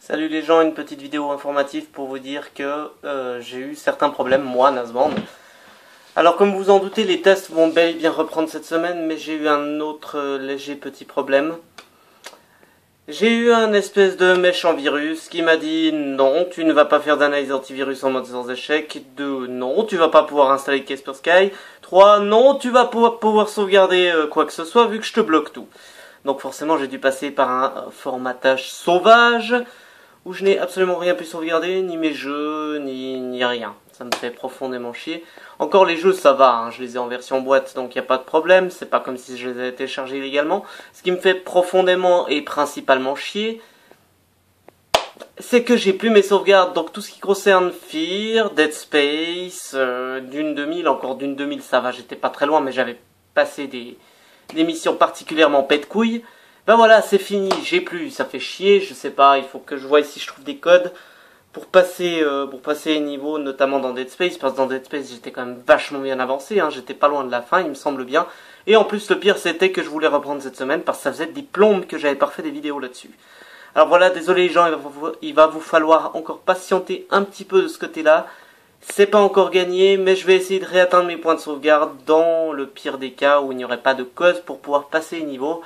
Salut les gens, une petite vidéo informative pour vous dire que j'ai eu certains problèmes, moi, Nasband. Alors comme vous en doutez, les tests vont bel et bien reprendre cette semaine, mais j'ai eu un autre léger petit problème. J'ai eu un espèce de méchant virus qui m'a dit non, tu ne vas pas faire d'analyse antivirus en mode sans échec. 2, non, tu vas pas pouvoir installer Kaspersky. 3, non, tu vas pouvoir sauvegarder quoi que ce soit vu que je te bloque tout. Donc forcément j'ai dû passer par un formatage sauvage où je n'ai absolument rien pu sauvegarder, ni mes jeux, ni rien. Ça me fait profondément chier. Encore les jeux ça va, hein, je les ai en version boîte donc il n'y a pas de problème, c'est pas comme si je les avais téléchargés illégalement. Ce qui me fait profondément et principalement chier, c'est que j'ai plus mes sauvegardes, donc tout ce qui concerne Fear, Dead Space, Dune 2000, encore Dune 2000 ça va, j'étais pas très loin mais j'avais passé des missions particulièrement pète-couilles. Ben voilà, c'est fini, j'ai plus, ça fait chier, je sais pas, il faut que je voie si je trouve des codes pour passer les niveaux, notamment dans Dead Space, parce que dans Dead Space j'étais quand même vachement bien avancé, hein, j'étais pas loin de la fin, il me semble bien. Et en plus le pire c'était que je voulais reprendre cette semaine, parce que ça faisait des plombes que j'avais pas fait des vidéos là-dessus. Alors voilà, désolé les gens, il va vous falloir encore patienter un petit peu de ce côté-là. C'est pas encore gagné, mais je vais essayer de réatteindre mes points de sauvegarde dans le pire des cas où il n'y aurait pas de cause pour pouvoir passer les niveaux.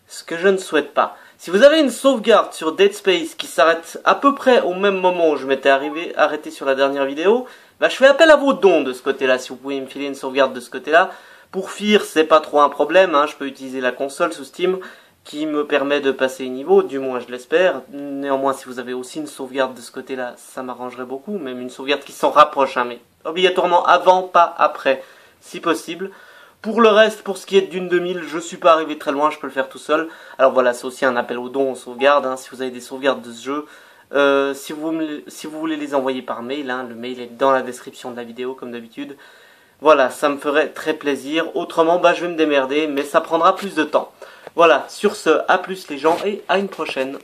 Ce que je ne souhaite pas. Si vous avez une sauvegarde sur Dead Space qui s'arrête à peu près au même moment où je m'étais arrêté sur la dernière vidéo, bah je fais appel à vos dons de ce côté-là, si vous pouvez me filer une sauvegarde de ce côté-là. Pour Fear, c'est pas trop un problème, hein, je peux utiliser la console sous Steam qui me permet de passer les niveaux, du moins je l'espère. Néanmoins, si vous avez aussi une sauvegarde de ce côté-là, ça m'arrangerait beaucoup, même une sauvegarde qui s'en rapproche, hein, mais obligatoirement avant, pas après, si possible. Pour le reste, pour ce qui est de Dune 2000, je suis pas arrivé très loin, je peux le faire tout seul. Alors voilà, c'est aussi un appel aux dons, aux sauvegardes, hein, si vous avez des sauvegardes de ce jeu. Si vous voulez les envoyer par mail, hein, le mail est dans la description de la vidéo comme d'habitude. Voilà, ça me ferait très plaisir. Autrement, bah je vais me démerder, mais ça prendra plus de temps. Voilà, sur ce, à plus les gens et à une prochaine.